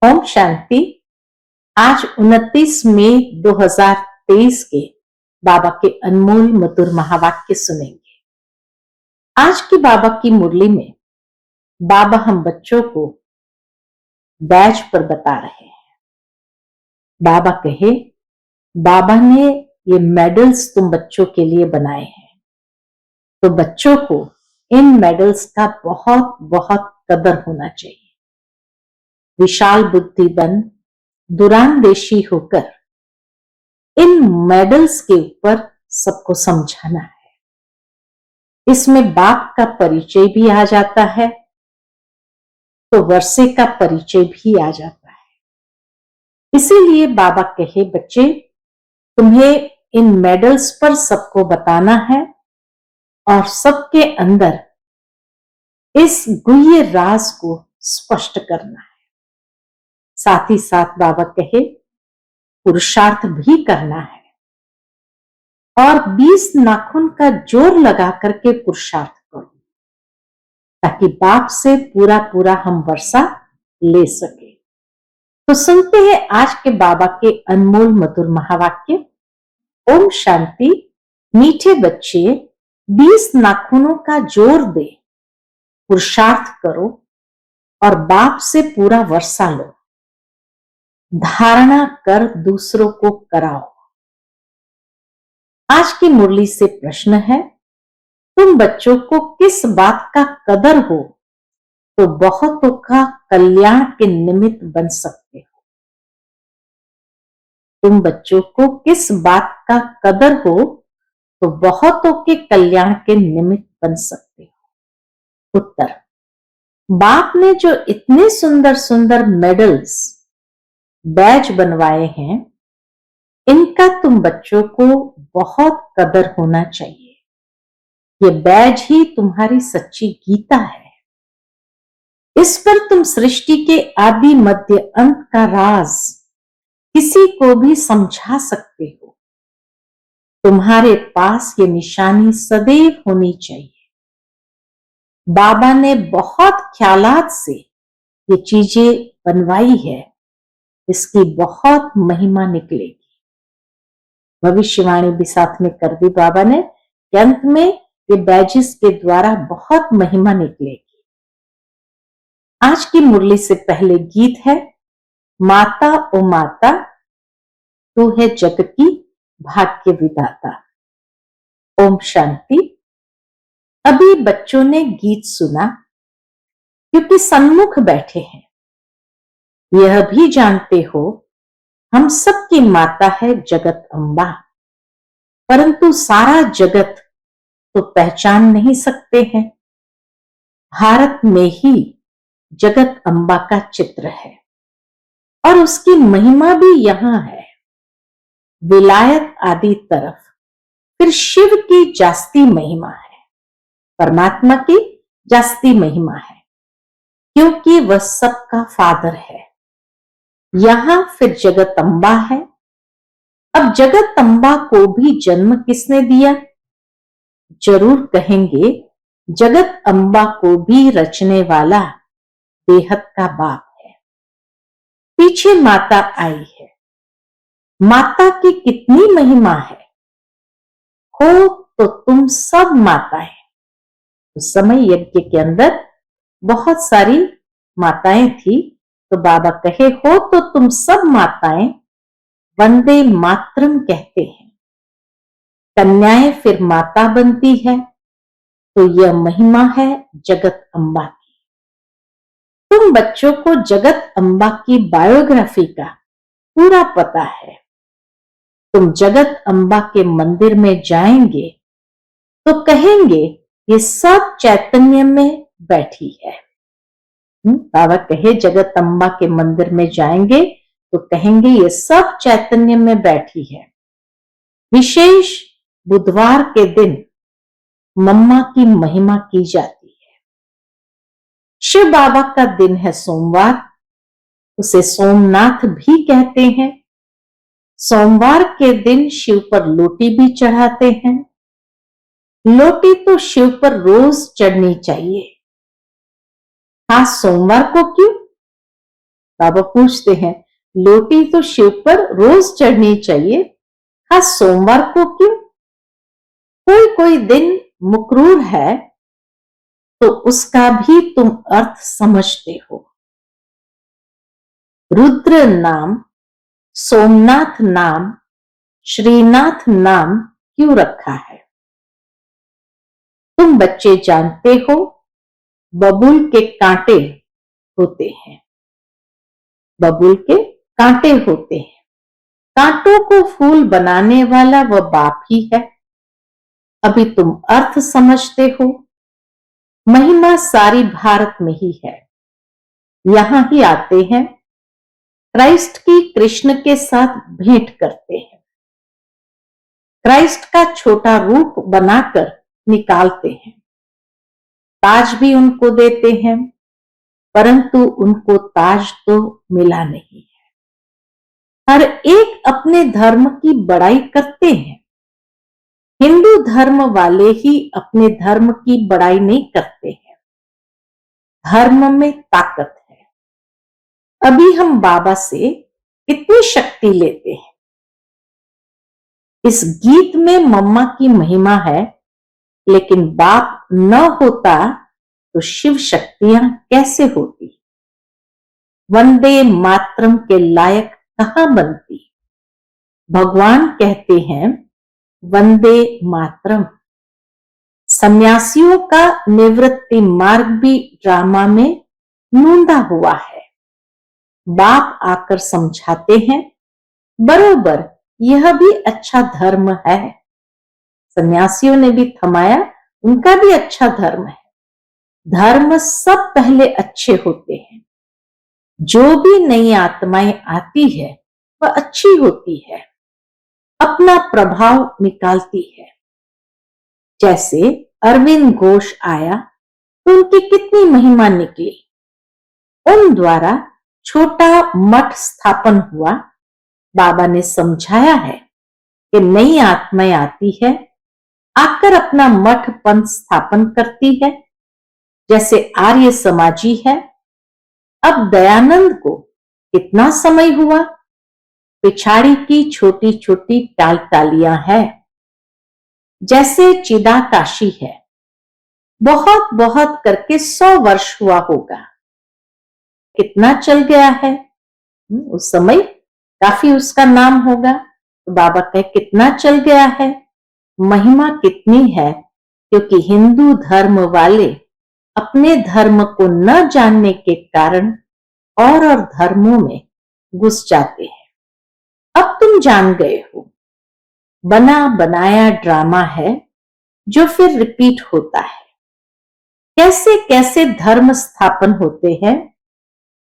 ओम शांति। आज 29 मई 2023 के बाबा के अनमोल मधुर महावाक्य सुनेंगे। आज की बाबा की मुरली में बाबा हम बच्चों को बैज पर बता रहे हैं। बाबा कहे, बाबा ने ये मेडल्स तुम बच्चों के लिए बनाए हैं, तो बच्चों को इन मेडल्स का बहुत बहुत कदर होना चाहिए। विशाल बुद्धि बन दुरानदेशी होकर इन मेडल्स के ऊपर सबको समझाना है। इसमें बाप का परिचय भी आ जाता है, तो वर्षे का परिचय भी आ जाता है। इसीलिए बाबा कहे, बच्चे तुम्हें इन मेडल्स पर सबको बताना है और सबके अंदर इस गुह्य राज को स्पष्ट करना है। साथ ही साथ बाबा कहे, पुरुषार्थ भी करना है और 20 नाखून का जोर लगा करके पुरुषार्थ करो, ताकि बाप से पूरा पूरा हम वर्षा ले सके। तो सुनते हैं आज के बाबा के अनमोल मधुर महावाक्य। ओम शांति। मीठे बच्चे, 20 नाखूनों का जोर दे, पुरुषार्थ करो और बाप से पूरा वर्षा लो। धारणा कर दूसरों को कराओ। आज की मुरली से प्रश्न है, तुम बच्चों को किस बात का कदर हो तो बहुतों का कल्याण के निमित्त बन सकते हो। तुम बच्चों को किस बात का कदर हो तो बहुतों के कल्याण के निमित्त बन सकते हो। उत्तर, बाप ने जो इतने सुंदर सुंदर मेडल्स बैज बनवाए हैं, इनका तुम बच्चों को बहुत कदर होना चाहिए। ये बैज ही तुम्हारी सच्ची गीता है। इस पर तुम सृष्टि के आदि मध्य अंत का राज किसी को भी समझा सकते हो। तुम्हारे पास ये निशानी सदैव होनी चाहिए। बाबा ने बहुत ख्यालात से ये चीजें बनवाई है, इसकी बहुत महिमा निकलेगी। भविष्यवाणी भी साथ में कर दी बाबा ने कि अंत में ये बैजेस के द्वारा बहुत महिमा निकलेगी। आज की मुरली से पहले गीत है, माता ओ माता तू है जग की भाग्य विधाता। ओम शांति। अभी बच्चों ने गीत सुना क्योंकि सन्मुख बैठे हैं। यह भी जानते हो हम सबकी माता है जगत अम्बा, परंतु सारा जगत तो पहचान नहीं सकते हैं। भारत में ही जगत अम्बा का चित्र है और उसकी महिमा भी यहां है। विलायत आदि तरफ फिर शिव की जास्ती महिमा है, परमात्मा की जास्ती महिमा है, क्योंकि वह सबका फादर है। यहां फिर जगत अम्बा है। अब जगत अम्बा को भी जन्म किसने दिया? जरूर कहेंगे, जगत अम्बा को भी रचने वाला बेहद का बाप है। पीछे माता आई है। माता की कितनी महिमा है। हो तो तुम सब माताएं। उस समय यज्ञ के अंदर बहुत सारी माताएं थी, तो बाबा कहे, हो तो तुम सब माताएं वंदे मातरम कहते हैं। कन्याएं फिर माता बनती है, तो यह महिमा है जगत अम्बा की। तुम बच्चों को जगत अम्बा की बायोग्राफी का पूरा पता है। तुम जगत अम्बा के मंदिर में जाएंगे तो कहेंगे ये सब चैतन्य में बैठी है। बाबा कहे, जगत अम्बा के मंदिर में जाएंगे तो कहेंगे ये सब चैतन्य में बैठी है। विशेष बुधवार के दिन मम्मा की महिमा की जाती है। शिव बाबा का दिन है सोमवार, उसे सोमनाथ भी कहते हैं। सोमवार के दिन शिव पर लोटी भी चढ़ाते हैं। लोटी तो शिव पर रोज चढ़नी चाहिए। खास सोमवार को क्यों? बाबा पूछते हैं, लोटी तो शिव पर रोज चढ़नी चाहिए, खास सोमवार को क्यों? कोई कोई दिन मुकरूर है तो उसका भी तुम अर्थ समझते हो। रुद्र नाम, सोमनाथ नाम, श्रीनाथ नाम क्यों रखा है? तुम बच्चे जानते हो, बबूल के कांटे होते हैं, बबूल के कांटे होते हैं। कांटों को फूल बनाने वाला वह बाप ही है। अभी तुम अर्थ समझते हो। महिमा सारी भारत में ही है। यहां ही आते हैं, क्राइस्ट की कृष्ण के साथ भेंट करते हैं, क्राइस्ट का छोटा रूप बनाकर निकालते हैं, ताज भी उनको देते हैं, परंतु उनको ताज तो मिला नहीं है। हर एक अपने धर्म की बड़ाई करते हैं। हिंदू धर्म वाले ही अपने धर्म की बड़ाई नहीं करते हैं। धर्म में ताकत है। अभी हम बाबा से कितनी शक्ति लेते हैं। इस गीत में मम्मा की महिमा है, लेकिन बाप न होता तो शिव शक्तियां कैसे होती? वंदे मातरम के लायक कहां बनती? भगवान कहते हैं वंदे मातरम। सन्यासियों का निवृत्ति मार्ग भी ड्रामा में नूंदा हुआ है। बाप आकर समझाते हैं, बरोबर यह भी अच्छा धर्म है। सन्यासियों ने भी थमाया, उनका भी अच्छा धर्म है। धर्म सब पहले अच्छे होते हैं। जो भी नई आत्माएं आती है वह अच्छी होती है, अपना प्रभाव निकालती है। जैसे अरविंद घोष आया तो उनकी कितनी महिमा निकली। उन द्वारा छोटा मठ स्थापन हुआ। बाबा ने समझाया है कि नई आत्माएं आती है, आकर अपना मठ पंथ स्थापन करती है। जैसे आर्य समाजी है। अब दयानंद को कितना समय हुआ, पिछाड़ी की छोटी छोटी टालियां है। जैसे चिदाकाशी है, बहुत बहुत करके 100 वर्ष हुआ होगा। कितना चल गया है। उस समय काफी उसका नाम होगा। तो बाबा कहे कितना चल गया है। महिमा कितनी है, क्योंकि हिंदू धर्म वाले अपने धर्म को न जानने के कारण और धर्मों में घुस जाते हैं। अब तुम जान गए हो, बना बनाया ड्रामा है जो फिर रिपीट होता है। कैसे कैसे धर्म स्थापन होते हैं।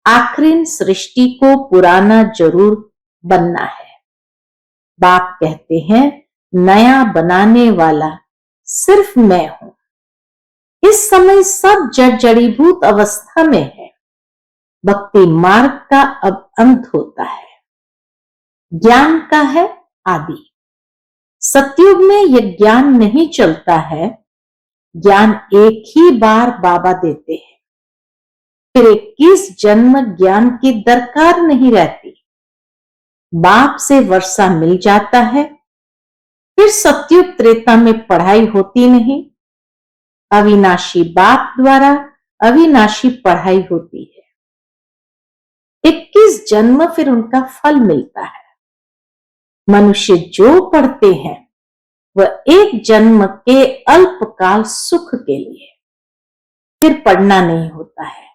आखिरी सृष्टि को पुराना जरूर बनना है। बाप कहते हैं नया बनाने वाला सिर्फ मैं हूं। इस समय सब जड़ जड़ीभूत अवस्था में है। भक्ति मार्ग का अब अंत होता है, ज्ञान का है आदि। सतयुग में यह ज्ञान नहीं चलता है। ज्ञान एक ही बार बाबा देते हैं, फिर 21 जन्म ज्ञान की दरकार नहीं रहती। बाप से वर्षा मिल जाता है, फिर सतयुग त्रेता में पढ़ाई होती नहीं। अविनाशी बाप द्वारा अविनाशी पढ़ाई होती है। 21 जन्म फिर उनका फल मिलता है। मनुष्य जो पढ़ते हैं वह एक जन्म के अल्पकाल सुख के लिए, फिर पढ़ना नहीं होता है।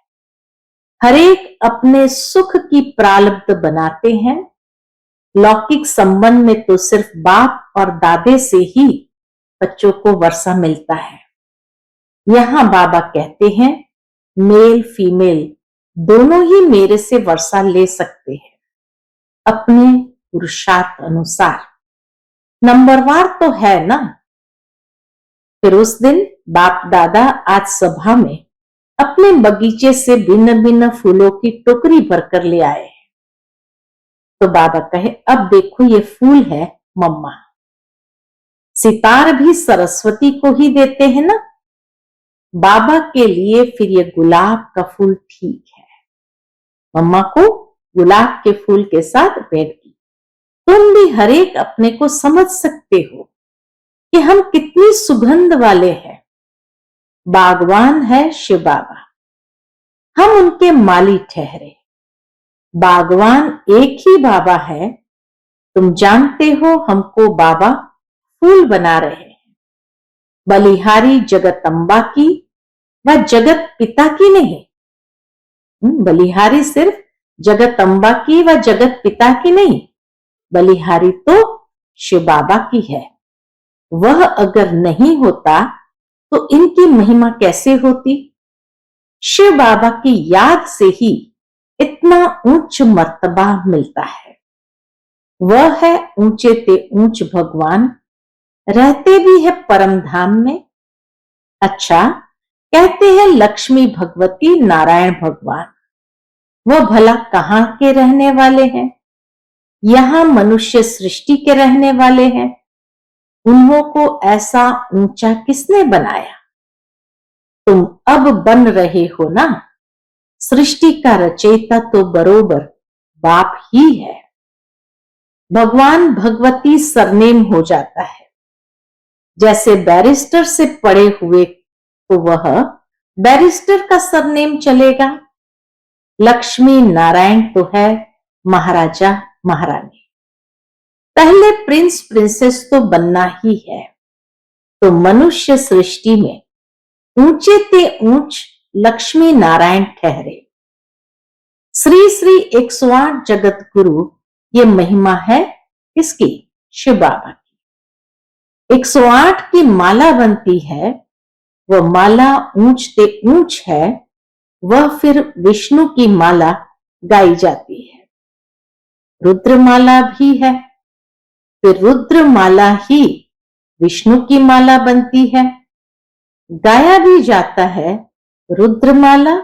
हरेक अपने सुख की प्रारब्ध बनाते हैं। लौकिक संबंध में तो सिर्फ बाप और दादे से ही बच्चों को वर्षा मिलता है। यहां बाबा कहते हैं मेल फीमेल दोनों ही मेरे से वर्षा ले सकते हैं, अपने पुरुषार्थ अनुसार। नंबरवार तो है ना। फिर उस दिन बाप दादा आज सभा में अपने बगीचे से भिन्न भिन्न फूलों की टोकरी भरकर ले आए। तो बाबा कहे अब देखो ये फूल है मम्मा। सितार भी सरस्वती को ही देते हैं ना। बाबा के लिए फिर ये गुलाब का फूल ठीक है। मम्मा को गुलाब के फूल के साथ भेंट की। तुम भी हर एक अपने को समझ सकते हो कि हम कितनी सुगंध वाले हैं। बागवान है शिव बाबा, हम उनके माली ठहरे। बागवान एक ही बाबा है, तुम जानते हो हमको बाबा फूल बना रहे हैं। बलिहारी जगदम्बा की व जगत पिता की नहीं। बलिहारी सिर्फ जगदम्बा की व जगत पिता की नहीं, बलिहारी तो शिव बाबा की है। वह अगर नहीं होता तो इनकी महिमा कैसे होती। शिव बाबा की याद से ही इतना उच्च मर्तबा मिलता है। वह है ऊंचे ते ऊंच भगवान, रहते भी है परम धाम में। अच्छा, कहते हैं लक्ष्मी भगवती नारायण भगवान, वह भला कहां के रहने वाले हैं। यहां मनुष्य सृष्टि के रहने वाले हैं। उन्हों को ऐसा ऊंचा किसने बनाया। तुम अब बन रहे हो ना। सृष्टि का रचयिता तो बरोबर बाप ही है। भगवान भगवती सरनेम हो जाता है। जैसे बैरिस्टर से पढ़े हुए तो वह बैरिस्टर का सरनेम चलेगा। लक्ष्मी नारायण तो है महाराजा महारानी। पहले प्रिंस प्रिंसेस तो बनना ही है। तो मनुष्य सृष्टि में ऊंचे ते ऊंच लक्ष्मी नारायण ठहरे। श्री श्री 108 जगत गुरु, ये महिमा है किसकी। शिव बाबा की। 108 की माला बनती है, वह माला ऊंच ते ऊंच है। वह फिर विष्णु की माला गाई जाती है। रुद्रमाला भी है, फिर रुद्रमाला ही विष्णु की माला बनती है। गाया भी जाता है रुद्रमाला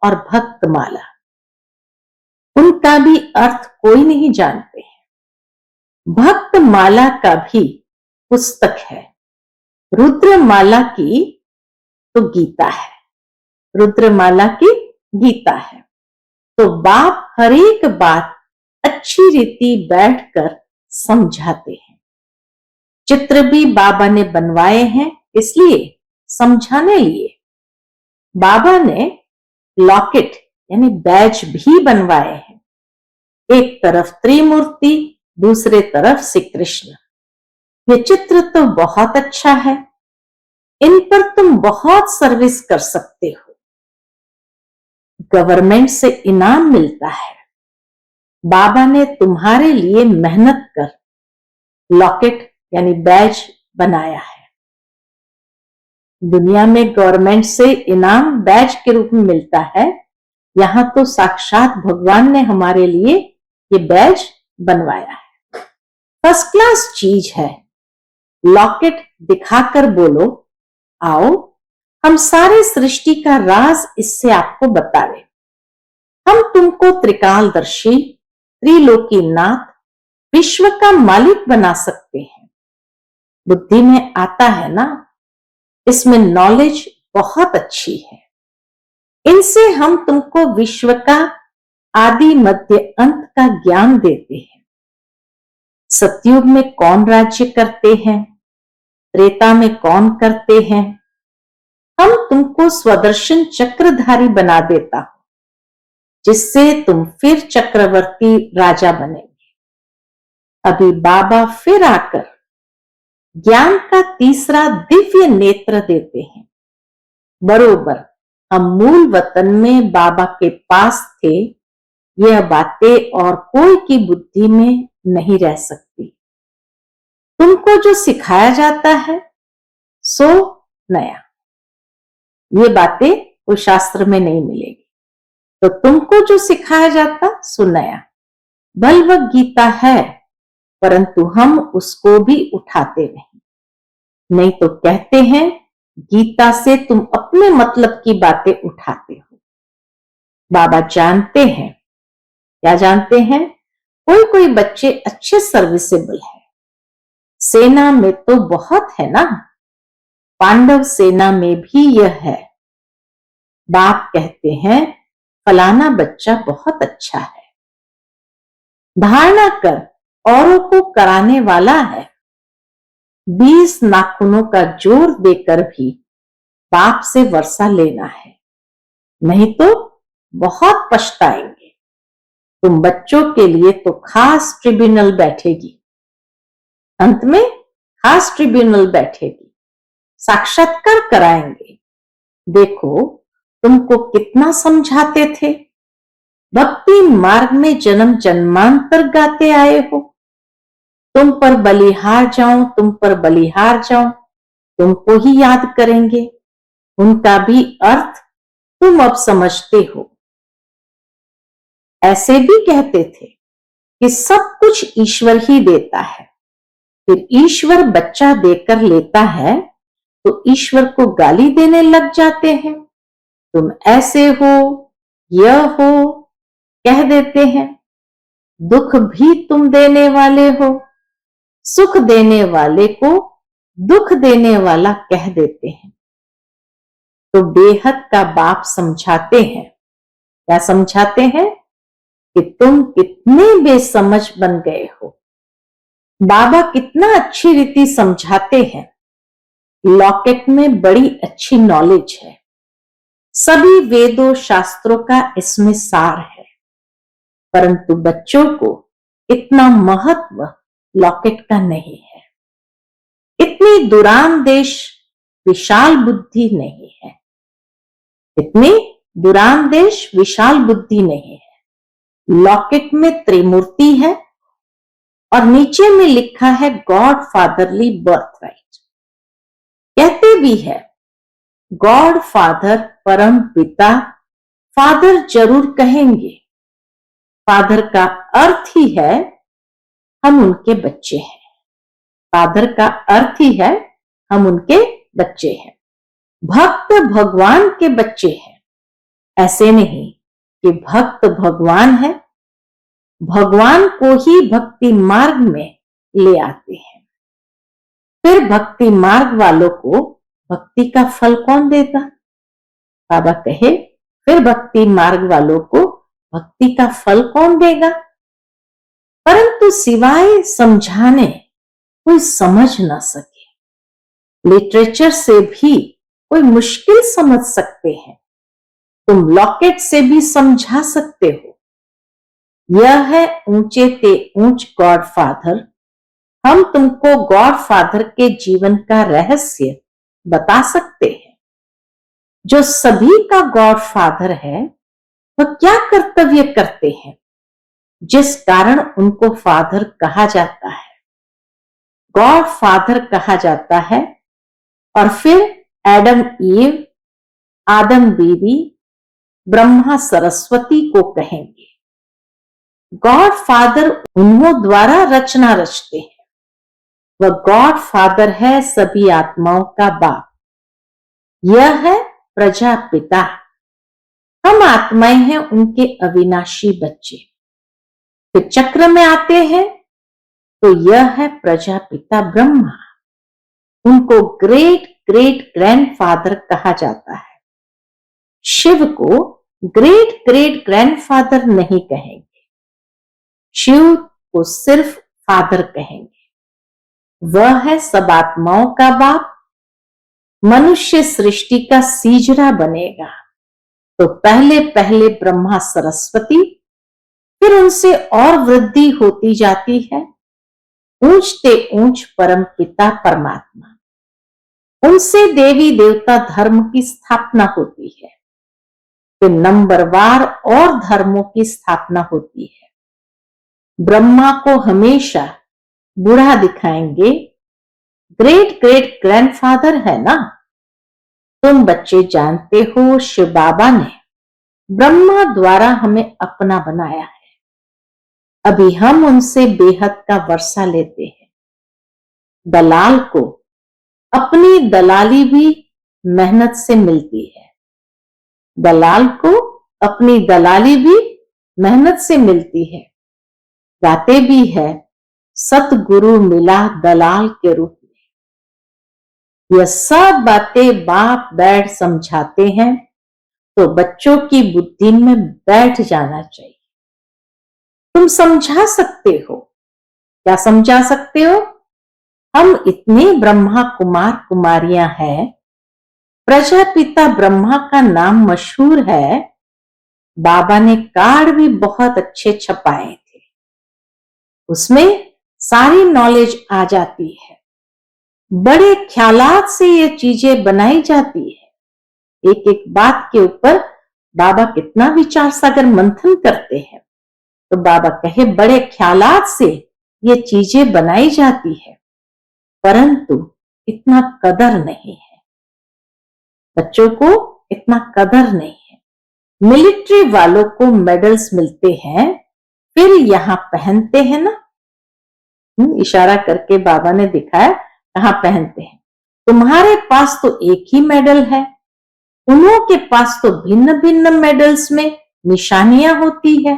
और भक्तमाला। उनका भी अर्थ कोई नहीं जानते हैं। भक्तमाला का भी पुस्तक है। रुद्रमाला की तो गीता है, रुद्रमाला की गीता है। तो बाप हर एक बात अच्छी रीति बैठकर समझाते हैं। चित्र भी बाबा ने बनवाए हैं, इसलिए समझाने लिए। बाबा ने लॉकेट यानी बैज भी बनवाए हैं। एक तरफ त्रिमूर्ति, दूसरे तरफ श्री कृष्ण। ये चित्र तो बहुत अच्छा है, इन पर तुम बहुत सर्विस कर सकते हो। गवर्नमेंट से इनाम मिलता है। बाबा ने तुम्हारे लिए मेहनत कर लॉकेट यानी बैज बनाया है। दुनिया में गवर्नमेंट से इनाम बैज के रूप में मिलता है, यहां तो साक्षात भगवान ने हमारे लिए ये बैज बनवाया है। फर्स्ट क्लास चीज है। लॉकेट दिखाकर बोलो, आओ हम सारे सृष्टि का राज इससे आपको बतावे। हम तुमको त्रिकालदर्शी, त्रिलोकीनाथ, विश्व का मालिक बना सकते हैं। बुद्धि में आता है ना, इसमें नॉलेज बहुत अच्छी है। इनसे हम तुमको विश्व का आदि मध्य अंत का ज्ञान देते हैं। सतयुग में कौन राज्य करते हैं, त्रेता में कौन करते हैं। हम तुमको स्वदर्शन चक्रधारी बना देता हूं, जिससे तुम फिर चक्रवर्ती राजा बनेंगे। अभी बाबा फिर आकर ज्ञान का तीसरा दिव्य नेत्र देते हैं। बरोबर हम मूल वतन में बाबा के पास थे, यह बातें और कोई की बुद्धि में नहीं रह सकती। तुमको जो सिखाया जाता है सो नया, ये बातें कोई शास्त्र में नहीं मिलेगी। तो तुमको जो सिखाया जाता सो नया। बलवत गीता है, परंतु हम उसको भी उठाते नहीं तो कहते हैं गीता से तुम अपने मतलब की बातें उठाते हो। बाबा जानते हैं, क्या जानते हैं, कोई कोई बच्चे अच्छे सर्विसेबल है। सेना में तो बहुत है ना, पांडव सेना में भी यह है। बाप कहते हैं फलाना बच्चा बहुत अच्छा है, धारणा कर औरों को कराने वाला है। 20 नाखूनों का जोर देकर भी बाप से वर्षा लेना है, नहीं तो बहुत पछताएंगे। तुम बच्चों के लिए तो खास ट्रिब्यूनल बैठेगी, अंत में खास ट्रिब्यूनल बैठेगी, साक्षात्कार कराएंगे। देखो तुमको कितना समझाते थे, भक्ति मार्ग में जन्म जन्मांतर गाते आए हो। तुम पर बलिहार जाऊं, तुम पर बलिहार जाऊं, तुमको ही याद करेंगे। उनका भी अर्थ तुम अब समझते हो। ऐसे भी कहते थे कि सब कुछ ईश्वर ही देता है, फिर ईश्वर बच्चा देकर लेता है तो ईश्वर को गाली देने लग जाते हैं। तुम ऐसे हो, यह हो कह देते हैं। दुख भी तुम देने वाले हो, सुख देने वाले को दुख देने वाला कह देते हैं। तो बेहद का बाप समझाते हैं, क्या समझाते हैं कि तुम कितने बेसमझ बन गए हो। बाबा कितना अच्छी रीति समझाते हैं। लॉकेट में बड़ी अच्छी नॉलेज है, सभी वेदों शास्त्रों का इसमें सार है, परंतु बच्चों को इतना महत्व लॉकेट का नहीं है। इतनी दुरानदेश विशाल बुद्धि नहीं है, इतनी दुरानदेश विशाल बुद्धि नहीं है। लॉकेट में त्रिमूर्ति है और नीचे में लिखा है गॉड फादरली बर्थ राइट। कहते भी है गॉड फादर परम पिता, फादर जरूर कहेंगे। फादर का अर्थ ही है हम उनके बच्चे हैं। फादर का अर्थ ही है हम उनके बच्चे हैं। भक्त भगवान के बच्चे हैं, ऐसे नहीं कि भक्त भगवान है। भगवान को ही भक्ति मार्ग में ले आते हैं। फिर भक्ति मार्ग वालों को भक्ति का फल कौन देगा? बाबा कहे फिर भक्ति मार्ग वालों को भक्ति का फल कौन देगा? परंतु सिवाय समझाने कोई समझ ना सके। लिटरेचर से भी कोई मुश्किल समझ सकते हैं, तुम लॉकेट से भी समझा सकते हो। यह है ऊंचे ते ऊंच गॉड फादर। हम तुमको गॉड फादर के जीवन का रहस्य बता सकते हैं। जो सभी का गॉड फादर है वह क्या कर्तव्य करते हैं जिस कारण उनको फादर कहा जाता है, गॉड फादर कहा जाता है। और फिर एडम ईव, आदम बीवी, ब्रह्मा सरस्वती को कहेंगे। गॉड फादर उन्हों द्वारा रचना रचते हैं। वह गॉड फादर है सभी आत्माओं का बाप। यह है प्रजापिता। हम आत्माएं हैं उनके अविनाशी बच्चे। फिर चक्र में आते हैं तो यह है प्रजापिता ब्रह्मा। उनको ग्रेट ग्रेट ग्रैंडफादर कहा जाता है। शिव को ग्रेट ग्रेट ग्रैंडफादर नहीं कहेंगे, शिव को सिर्फ फादर कहेंगे। वह है सब आत्माओं का बाप। मनुष्य सृष्टि का सीजरा बनेगा तो पहले पहले ब्रह्मा सरस्वती, फिर उनसे और वृद्धि होती जाती है। ऊंचते ऊंच परम पिता परमात्मा, उनसे देवी देवता धर्म की स्थापना होती है। फिर नंबरवार और धर्मों की स्थापना होती है। ब्रह्मा को हमेशा बूढ़ा दिखाएंगे, ग्रेट ग्रेट ग्रैंडफादर है ना। तुम बच्चे जानते हो शिव बाबा ने ब्रह्मा द्वारा हमें अपना बनाया है। अभी हम उनसे बेहद का वर्षा लेते हैं। दलाल को अपनी दलाली भी मेहनत से मिलती है। दलाल को अपनी दलाली भी मेहनत से मिलती है। गाते भी है सतगुरु मिला दलाल के रूप में। यह सब बातें बाप बैठ समझाते हैं तो बच्चों की बुद्धि में बैठ जाना चाहिए। तुम समझा सकते हो। क्या समझा सकते हो? हम इतने ब्रह्मा कुमार कुमारियां हैं, प्रजापिता ब्रह्मा का नाम मशहूर है, बाबा ने कार्ड भी बहुत अच्छे छपाए थे, उसमें सारी नॉलेज आ जाती है, बड़े ख्यालात से ये चीजें बनाई जाती है। एक एक बात के ऊपर बाबा कितना विचार सागर मंथन करते हैं। तो बाबा कहे बड़े ख्यालात से ये चीजें बनाई जाती है, परंतु इतना कदर नहीं है, बच्चों को इतना कदर नहीं है। मिलिट्री वालों को मेडल्स मिलते हैं, फिर यहां पहनते हैं ना, इशारा करके बाबा ने दिखाया कहां पहनते हैं। तुम्हारे पास तो एक ही मेडल है, उन्हों के पास तो भिन्न भिन्न मेडल्स में निशानियां होती है,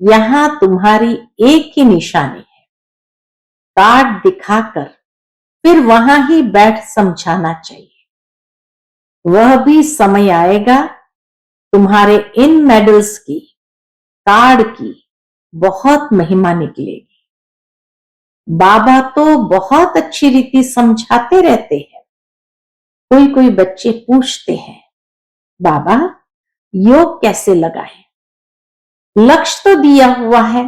यहां तुम्हारी एक ही निशानी है। कार्ड दिखाकर फिर वहां ही बैठ समझाना चाहिए। वह भी समय आएगा, तुम्हारे इन मेडल्स की, कार्ड की बहुत महिमा निकलेगी। बाबा तो बहुत अच्छी रीति समझाते रहते हैं। कोई कोई बच्चे पूछते हैं, बाबा योग कैसे लगाएं? लक्ष्य तो दिया हुआ है,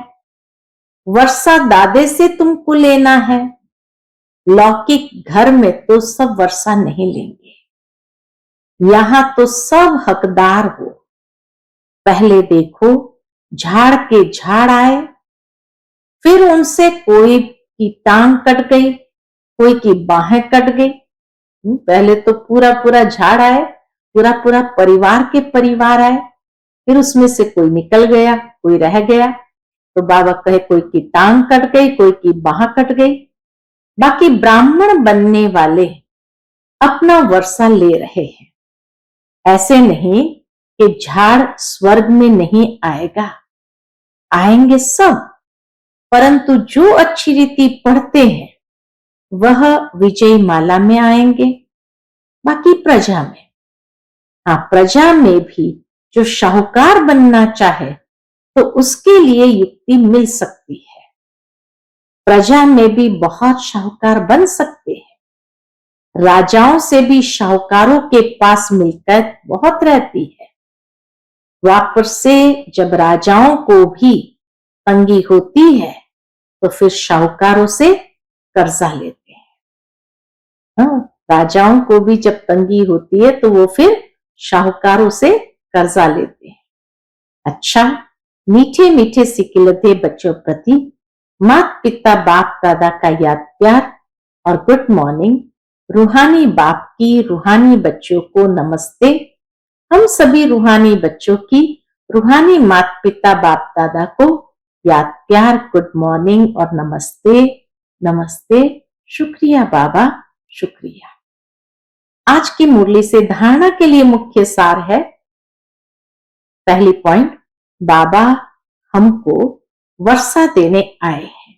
वर्षा दादे से तुमको लेना है, लौकिक घर में तो सब वर्षा नहीं लेंगे, यहां तो सब हकदार हो। पहले देखो झाड़ के झाड़ आए, फिर उनसे कोई की टांग कट गई, कोई की बाहें कट गई। पहले तो पूरा पूरा झाड़ आए, पूरा पूरा परिवार के परिवार आए, फिर उसमें से कोई निकल गया, कोई रह गया। तो बाबा कहे कोई की टांग कट गई, कोई की बाह कट गई, बाकी ब्राह्मण बनने वाले अपना वर्षा ले रहे हैं। ऐसे नहीं कि झाड़ स्वर्ग में नहीं आएगा, आएंगे सब, परंतु जो अच्छी रीति पढ़ते हैं वह विजय माला में आएंगे। बाकी प्रजा में, हाँ प्रजा में भी जो शाहूकार बनना चाहे तो उसके लिए युक्ति मिल सकती है। प्रजा में भी बहुत शाहूकार बन सकते हैं, राजाओं से भी शाहूकारों के पास मिलकर बहुत रहती है। द्वापर से जब राजाओं को भी तंगी होती है तो फिर शाहूकारों से कर्जा लेते हैं। हाँ, राजाओं को भी जब तंगी होती है तो वो फिर शाहूकारों से कर्जा लेते हैं। अच्छा, मीठे मीठे सिकिलते बच्चों प्रति माता पिता बाप दादा का याद प्यार और गुड मॉर्निंग। रूहानी बाप की रूहानी बच्चों को नमस्ते। हम सभी रूहानी बच्चों की रूहानी माता पिता बाप दादा को याद प्यार, गुड मॉर्निंग और नमस्ते। नमस्ते, शुक्रिया बाबा, शुक्रिया। आज की मुरली से धारणा के लिए मुख्य सार है, पहली पॉइंट, बाबा हमको वर्षा देने आए हैं,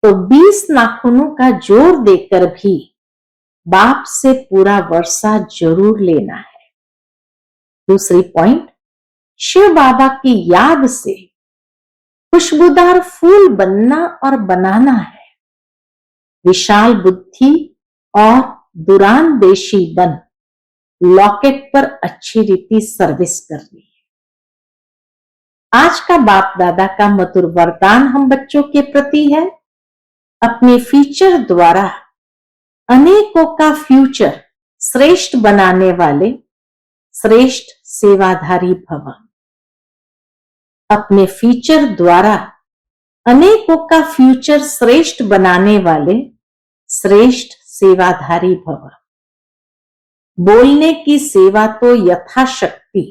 तो 20 नाखूनों का जोर देकर भी बाप से पूरा वर्षा जरूर लेना है। दूसरी पॉइंट, शिव बाबा की याद से खुशबूदार फूल बनना और बनाना है। विशाल बुद्धि और दुरानदेशी बन लॉकेट पर अच्छी रीति सर्विस करनी है। आज का बाप दादा का मधुर वरदान हम बच्चों के प्रति है, अपने फीचर द्वारा अनेकों का फ्यूचर श्रेष्ठ बनाने वाले श्रेष्ठ सेवाधारी भव। अपने फीचर द्वारा अनेकों का फ्यूचर श्रेष्ठ बनाने वाले श्रेष्ठ सेवाधारी भव। बोलने की सेवा तो यथाशक्ति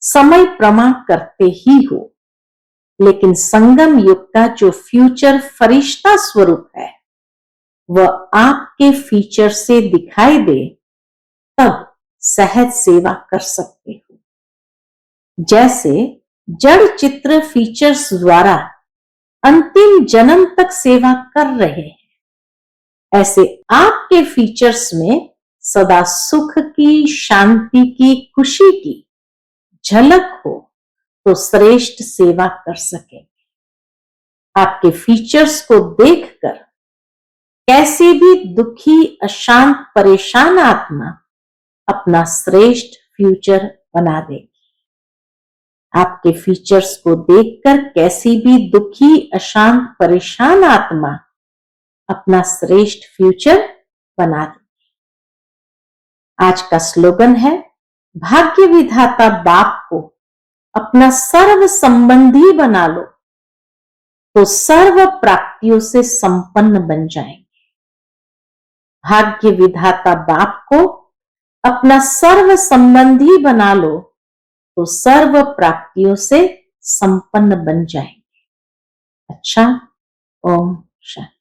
समय प्रमाण करते ही हो, लेकिन संगम युग का जो फ्यूचर फरिश्ता स्वरूप है वह आपके फीचर से दिखाई दे तब सहज सेवा कर सकते हो। जैसे जड़ चित्र फीचर्स द्वारा अंतिम जन्म तक सेवा कर रहे हैं, ऐसे आपके फीचर्स में सदा सुख की, शांति की, खुशी की झलक हो तो श्रेष्ठ सेवा कर सकेंगे। आपके फीचर्स को देखकर कैसी भी दुखी, अशांत, परेशान आत्मा अपना श्रेष्ठ फ्यूचर बना देगी। आपके फीचर्स को देखकर कैसी भी दुखी, अशांत, परेशान आत्मा अपना श्रेष्ठ फ्यूचर बना देगी। आज का स्लोगन है, भाग्य विधाता बाप को अपना सर्व संबंधी बना लो तो सर्व प्राप्तियों से संपन्न बन जाएंगे। भाग्य विधाता बाप को अपना सर्व संबंधी बना लो तो सर्व प्राप्तियों से संपन्न बन जाएंगे। अच्छा, ओम शांति।